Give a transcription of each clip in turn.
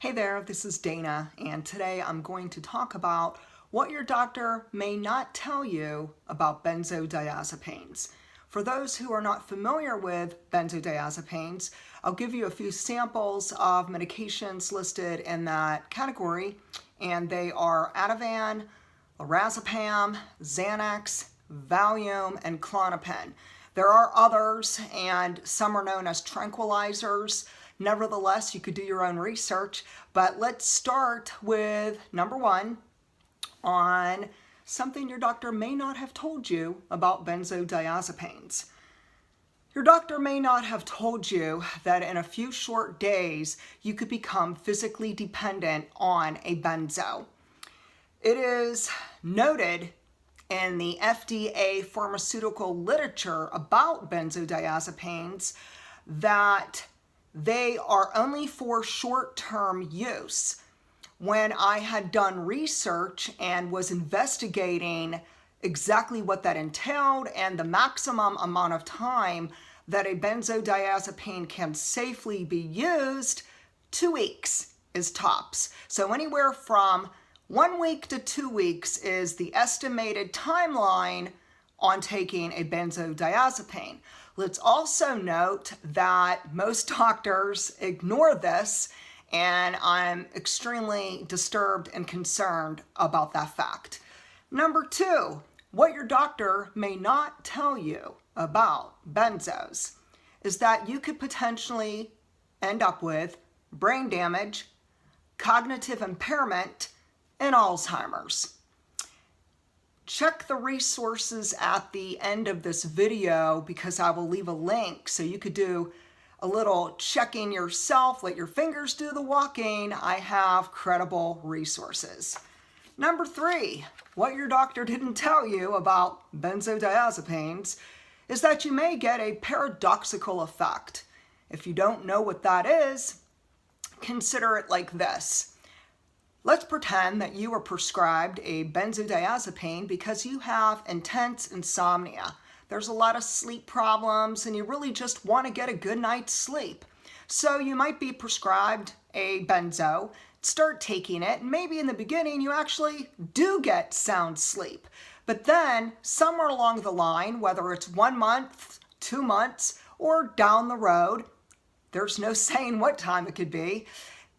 Hey there, this is Dana, and today I'm going to talk about what your doctor may not tell you about benzodiazepines. For those who are not familiar with benzodiazepines, I'll give you a few samples of medications listed in that category, and they are Ativan, Lorazepam, Xanax, Valium, and Klonopin. There are others, and some are known as tranquilizers. Nevertheless, you could do your own research, but let's start with number one on something your doctor may not have told you about benzodiazepines. Your doctor may not have told you that in a few short days you could become physically dependent on a benzo. It is noted in the FDA pharmaceutical literature about benzodiazepines that they are only for short-term use. When I had done research and was investigating exactly what that entailed and the maximum amount of time that a benzodiazepine can safely be used, 2 weeks is tops. So anywhere from 1 week to 2 weeks is the estimated timeline on taking a benzodiazepine. Let's also note that most doctors ignore this, and I'm extremely disturbed and concerned about that fact. Number two, what your doctor may not tell you about benzos is that you could potentially end up with brain damage, cognitive impairment, and Alzheimer's. Check the resources at the end of this video because I will leave a link so you could do a little checking yourself, let your fingers do the walking. I have credible resources. Number three, what your doctor didn't tell you about benzodiazepines is that you may get a paradoxical effect. If you don't know what that is, consider it like this. Let's pretend that you were prescribed a benzodiazepine because you have intense insomnia. There's a lot of sleep problems and you really just want to get a good night's sleep. So you might be prescribed a benzo, start taking it, and maybe in the beginning you actually do get sound sleep. But then somewhere along the line, whether it's 1 month, 2 months, or down the road, there's no saying what time it could be,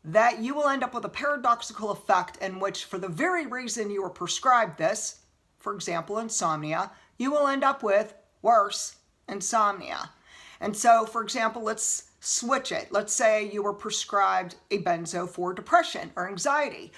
that you will end up with a paradoxical effect in which, for the very reason you were prescribed this, for example, insomnia, you will end up with worse insomnia. And so, for example, let's switch it. Let's say you were prescribed a benzo for depression or anxiety.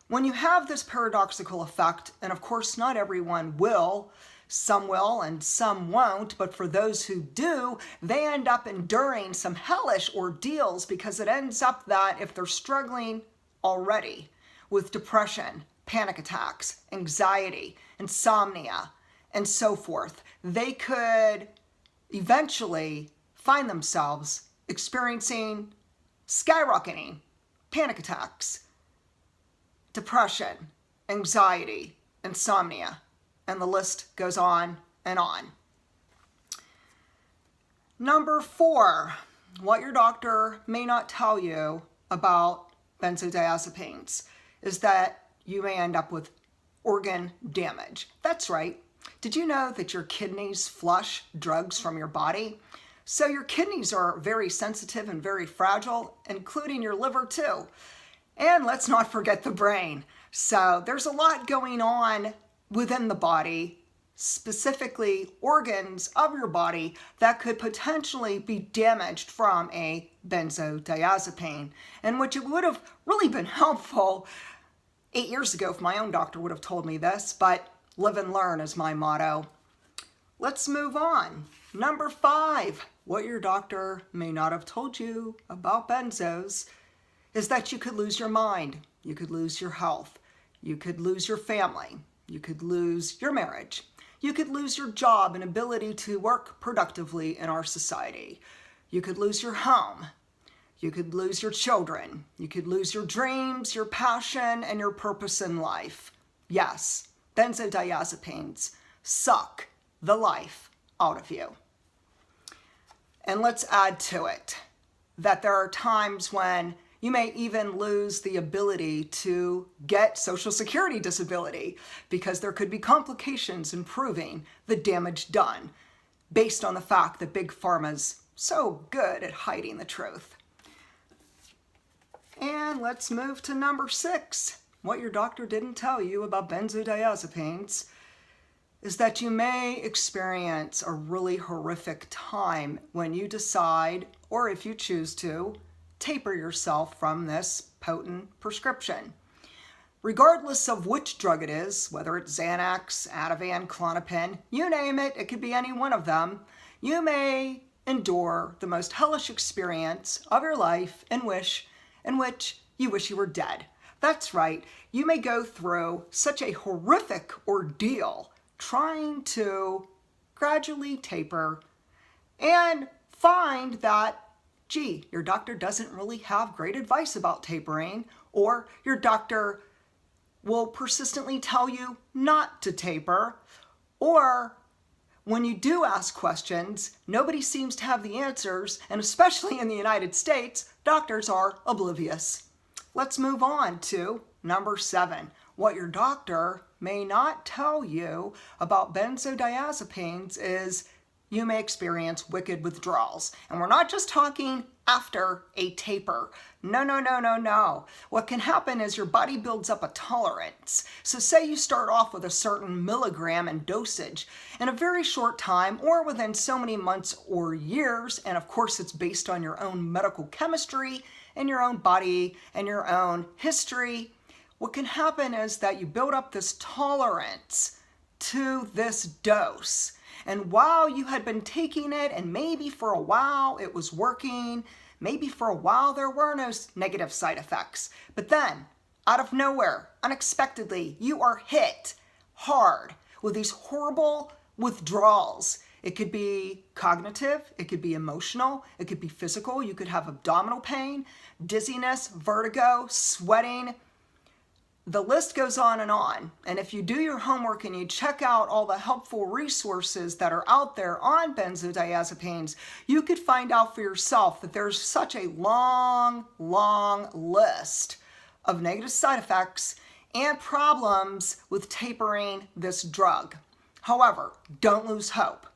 When you have this paradoxical effect, and of course not everyone will, some will and some won't, but for those who do, they end up enduring some hellish ordeals because it ends up that if they're struggling already with depression, panic attacks, anxiety, insomnia, and so forth, they could eventually find themselves experiencing skyrocketing panic attacks, depression, anxiety, insomnia, and the list goes on and on. Number four, what your doctor may not tell you about benzodiazepines is that you may end up with organ damage. That's right. Did you know that your kidneys flush drugs from your body? So your kidneys are very sensitive and very fragile, including your liver too. And let's not forget the brain. So there's a lot going on within the body, specifically organs of your body that could potentially be damaged from a benzodiazepine, in which it would have really been helpful 8 years ago if my own doctor would have told me this, but live and learn is my motto. Let's move on. Number five, what your doctor may not have told you about benzos is that you could lose your mind, you could lose your health, you could lose your family, you could lose your marriage. You could lose your job and ability to work productively in our society. You could lose your home. You could lose your children. You could lose your dreams, your passion, and your purpose in life. Yes, benzodiazepines suck the life out of you. And let's add to it that there are times when You may even lose the ability to get Social Security disability because there could be complications in proving the damage done based on the fact that Big Pharma's so good at hiding the truth. And let's move to number 6. What your doctor didn't tell you about benzodiazepines is that you may experience a really horrific time when you decide, or if you choose to, taper yourself from this potent prescription. Regardless of which drug it is, whether it's Xanax, Ativan, Klonopin, you name it, it could be any one of them, you may endure the most hellish experience of your life in which you wish you were dead. That's right, you may go through such a horrific ordeal trying to gradually taper and find that, gee, your doctor doesn't really have great advice about tapering, or your doctor will persistently tell you not to taper, or when you do ask questions, nobody seems to have the answers, and especially in the United States, doctors are oblivious. Let's move on to number 7. What your doctor may not tell you about benzodiazepines is you may experience wicked withdrawals. And we're not just talking after a taper. No. What can happen is your body builds up a tolerance. So say you start off with a certain milligram in dosage in a very short time or within so many months or years, and of course it's based on your own medical chemistry and your own body and your own history. What can happen is that you build up this tolerance to this dose. And while you had been taking it, and maybe for a while it was working, maybe for a while there were no negative side effects, but then, out of nowhere, unexpectedly, you are hit hard with these horrible withdrawals. It could be cognitive, it could be emotional, it could be physical. You could have abdominal pain, dizziness, vertigo, sweating. The list goes on. And if you do your homework and you check out all the helpful resources that are out there on benzodiazepines, you could find out for yourself that there's such a long list of negative side effects and problems with tapering this drug. However, don't lose hope.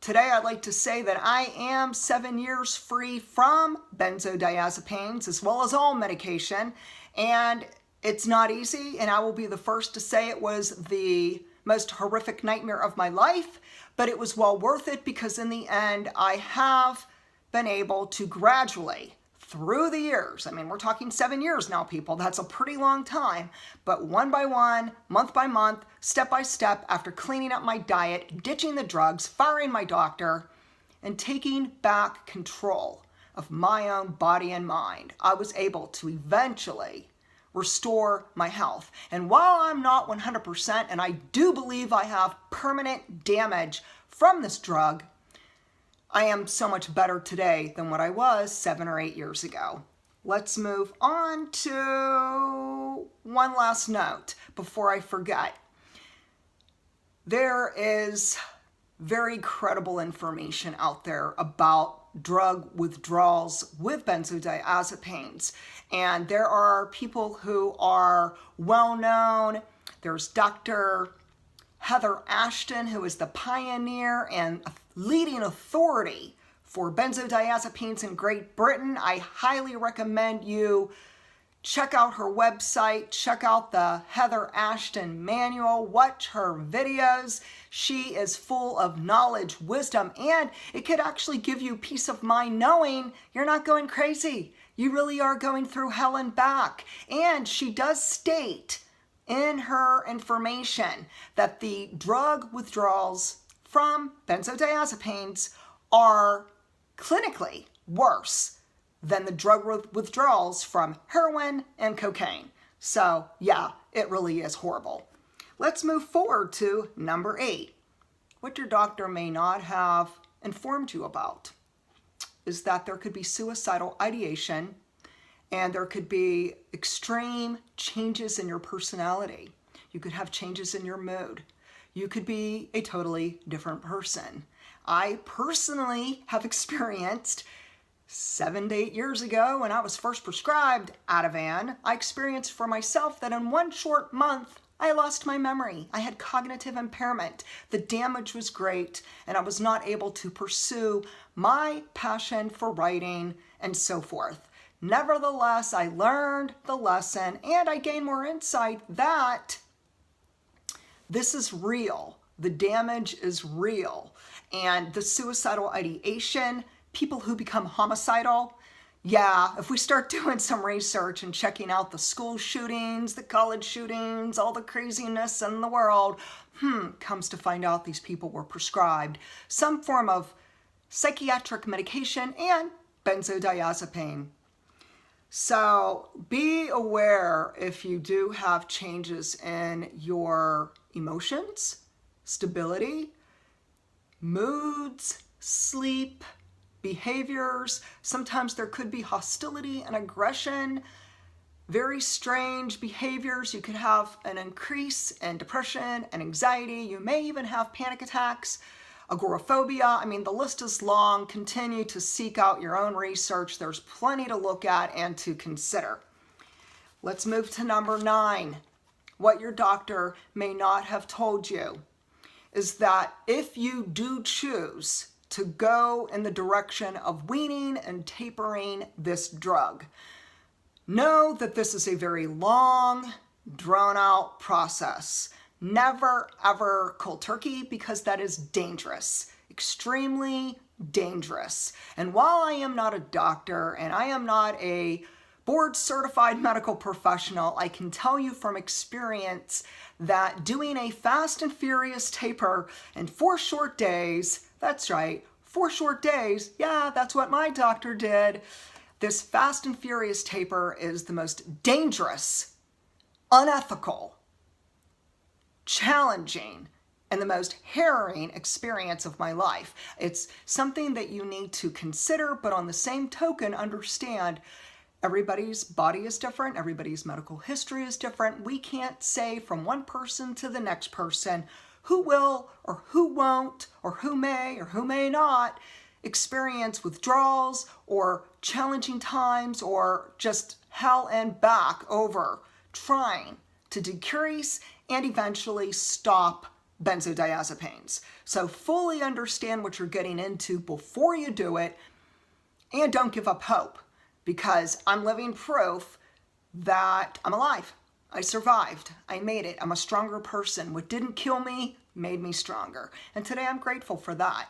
Today I'd like to say that I am 7 years free from benzodiazepines as well as all medication, and it's not easy, and I will be the first to say it was the most horrific nightmare of my life, but it was well worth it because in the end, I have been able to gradually, through the years, I mean, we're talking 7 years now, people, that's a pretty long time, but one by one, month by month, step by step, after cleaning up my diet, ditching the drugs, firing my doctor, and taking back control of my own body and mind, I was able to eventually restore my health. And while I'm not 100%, and I do believe I have permanent damage from this drug, I am so much better today than what I was 7 or 8 years ago. Let's move on to one last note before I forget. There is very credible information out there about drug withdrawals with benzodiazepines. And there are people who are well known. There's Dr. Heather Ashton, who is the pioneer and leading authority for benzodiazepines in Great Britain. I highly recommend you check out her website, check out the Heather Ashton manual, watch her videos. She is full of knowledge, wisdom, and it could actually give you peace of mind knowing you're not going crazy. You really are going through hell and back. And she does state in her information that the drug withdrawals from benzodiazepines are clinically worse than the drug withdrawals from heroin and cocaine. So yeah, it really is horrible. Let's move forward to number 8. What your doctor may not have informed you about is that there could be suicidal ideation and there could be extreme changes in your personality. You could have changes in your mood. You could be a totally different person. I personally have experienced 7 to 8 years ago, when I was first prescribed Ativan, I experienced for myself that in one short month, I lost my memory. I had cognitive impairment. The damage was great, and I was not able to pursue my passion for writing and so forth. Nevertheless, I learned the lesson, and I gained more insight that this is real. The damage is real. And the suicidal ideation, people who become homicidal, yeah, if we start doing some research and checking out the school shootings, the college shootings, all the craziness in the world, comes to find out these people were prescribed some form of psychiatric medication and benzodiazepine. So be aware if you do have changes in your emotions, stability, moods, sleep, behaviors. Sometimes there could be hostility and aggression, very strange behaviors. You could have an increase in depression and anxiety. You may even have panic attacks, agoraphobia. I mean, the list is long. Continue to seek out your own research. There's plenty to look at and to consider. Let's move to number 9. What your doctor may not have told you is that if you do choose to go in the direction of weaning and tapering this drug, know that this is a very long, drawn-out process. Never, ever cold turkey, because that is dangerous, extremely dangerous. And while I am not a doctor and I am not a board-certified medical professional, I can tell you from experience that doing a fast and furious taper in 4 short days, that's right, 4 short days, yeah, that's what my doctor did. This fast and furious taper is the most dangerous, unethical, challenging, and the most harrowing experience of my life. It's something that you need to consider, but on the same token, understand everybody's body is different, everybody's medical history is different. We can't say from one person to the next person who will or who won't or who may not experience withdrawals or challenging times or just hell and back over trying to decrease and eventually stop benzodiazepines. So fully understand what you're getting into before you do it, and don't give up hope, because I'm living proof that I'm alive. I survived. I made it. I'm a stronger person. What didn't kill me made me stronger. And today I'm grateful for that.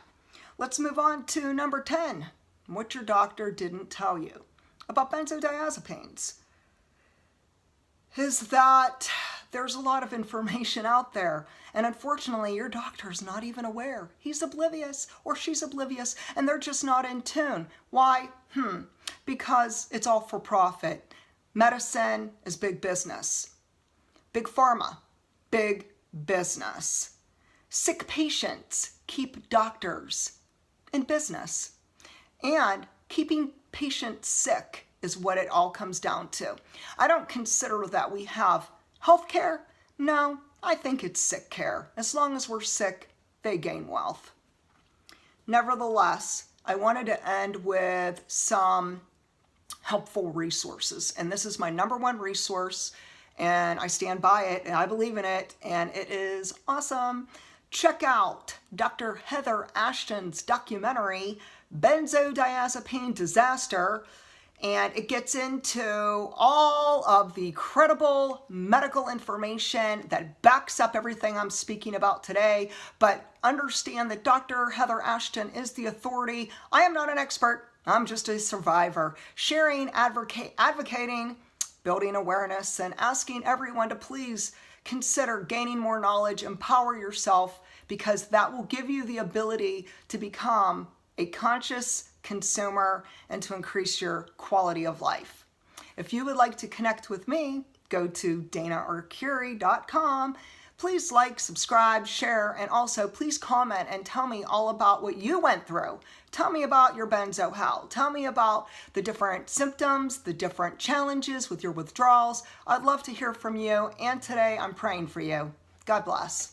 Let's move on to number 10. What your doctor didn't tell you about benzodiazepines is that there's a lot of information out there, and unfortunately your doctor's not even aware. He's oblivious or she's oblivious, and they're just not in tune. Why? Because it's all for profit. Medicine is big business. Big pharma, big business. Sick patients keep doctors in business. And keeping patients sick is what it all comes down to. I don't consider that we have health care. No, I think it's sick care. As long as we're sick, they gain wealth. Nevertheless, I wanted to end with some helpful resources. And this is my number 1 resource, and I stand by it, and I believe in it, and it is awesome. Check out Dr. Heather Ashton's documentary, Benzodiazepine Disaster, and it gets into all of the credible medical information that backs up everything I'm speaking about today. But understand that Dr. Heather Ashton is the authority. I am not an expert. I'm just a survivor, sharing, advocating, building awareness, and asking everyone to please consider gaining more knowledge, empower yourself, because that will give you the ability to become a conscious consumer and to increase your quality of life. If you would like to connect with me, go to danaarcuri.com. Please like, subscribe, share, and also please comment and tell me all about what you went through. Tell me about your benzo hell. Tell me about the different symptoms, the different challenges with your withdrawals. I'd love to hear from you, and today I'm praying for you. God bless.